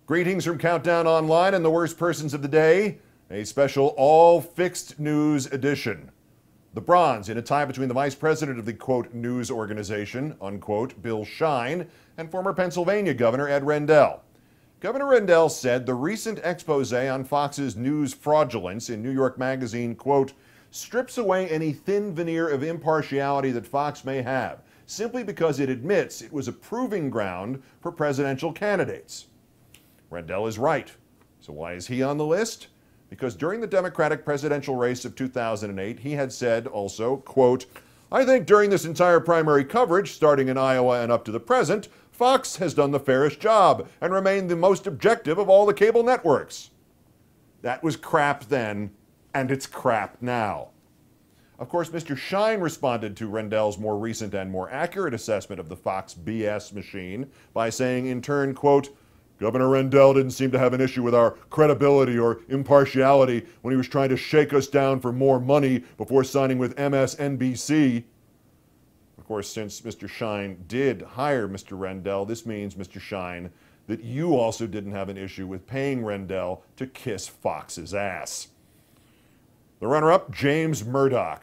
Greetings from Countdown Online and the worst persons of the day, a special all-fixed news edition. The bronze in a tie between the vice president of the, quote, news organization, unquote, Bill Shine, and former Pennsylvania Governor Ed Rendell. Governor Rendell said the recent expose on Fox's news fraudulence in New York Magazine, quote, strips away any thin veneer of impartiality that Fox may have, simply because it admits it was a proving ground for presidential candidates. Rendell is right. So why is he on the list? Because during the Democratic presidential race of 2008, he had said also, quote, I think during this entire primary coverage, starting in Iowa and up to the present, Fox has done the fairest job and remained the most objective of all the cable networks. That was crap then, and it's crap now. Of course, Mr. Shine responded to Rendell's more recent and more accurate assessment of the Fox BS machine by saying in turn, quote, Governor Rendell didn't seem to have an issue with our credibility or impartiality when he was trying to shake us down for more money before signing with MSNBC. Of course, since Mr. Shine did hire Mr. Rendell, this means, Mr. Shine, that you also didn't have an issue with paying Rendell to kiss Fox's ass. The runner-up, James Murdoch.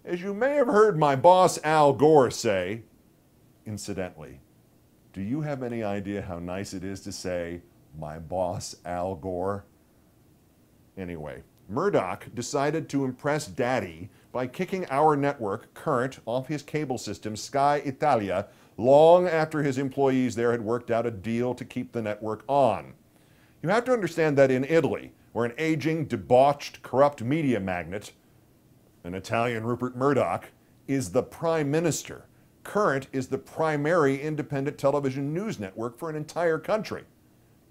As you may have heard my boss Al Gore say, incidentally, do you have any idea how nice it is to say, my boss Al Gore? Anyway, Murdoch decided to impress Daddy by kicking our network, Current, off his cable system, Sky Italia, long after his employees there had worked out a deal to keep the network on. You have to understand that in Italy, where an aging, debauched, corrupt media magnate, an Italian Rupert Murdoch, is the prime minister, Current is the primary independent television news network for an entire country.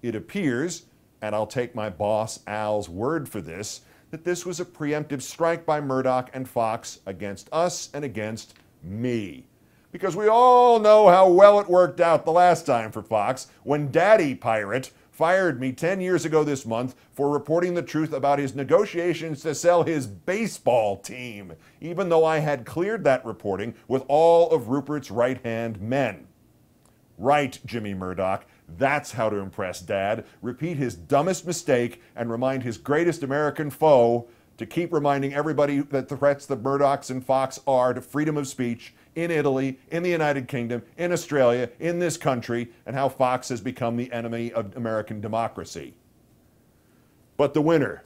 It appears, and I'll take my boss Al's word for this, that this was a preemptive strike by Murdoch and Fox against us and against me. Because we all know how well it worked out the last time for Fox when Daddy Pirate fired me 10 years ago this month for reporting the truth about his negotiations to sell his baseball team, even though I had cleared that reporting with all of Rupert's right-hand men. Right, Jimmy Murdoch, that's how to impress Dad. Repeat his dumbest mistake and remind his greatest American foe to keep reminding everybody that the threats that Murdochs and Fox are to freedom of speech in Italy, in the United Kingdom, in Australia, in this country, and how Fox has become the enemy of American democracy. But the winner.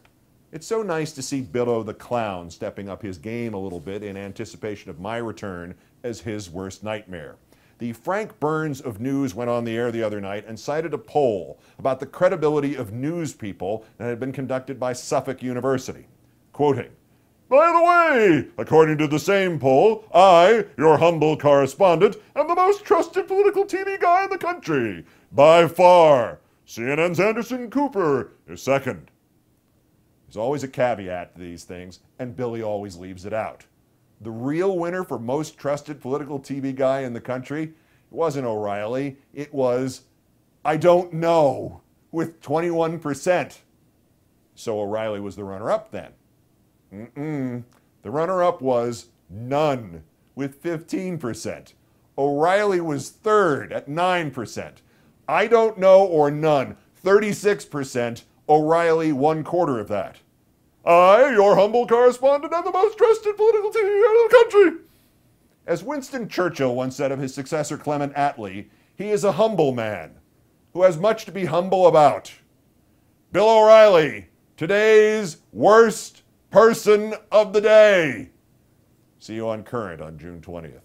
It's so nice to see Billo the Clown stepping up his game a little bit in anticipation of my return as his worst nightmare. The Frank Burns of news went on the air the other night and cited a poll about the credibility of news people that had been conducted by Suffolk University. Quoting, by the way, according to the same poll, I, your humble correspondent, am the most trusted political TV guy in the country. By far. CNN's Anderson Cooper is second. There's always a caveat to these things, and Billy always leaves it out. The real winner for most trusted political TV guy in the country, it wasn't O'Reilly, it was, I don't know, with 21%. So O'Reilly was the runner-up then. The runner-up was none, with 15%. O'Reilly was third at 9%. I don't know or none, 36%. O'Reilly, 1/4 of that. I, your humble correspondent, am the most trusted political TV in the country. As Winston Churchill once said of his successor Clement Attlee, he is a humble man who has much to be humble about. Bill O'Reilly, today's worst person of the day. See you on Current on June 20th.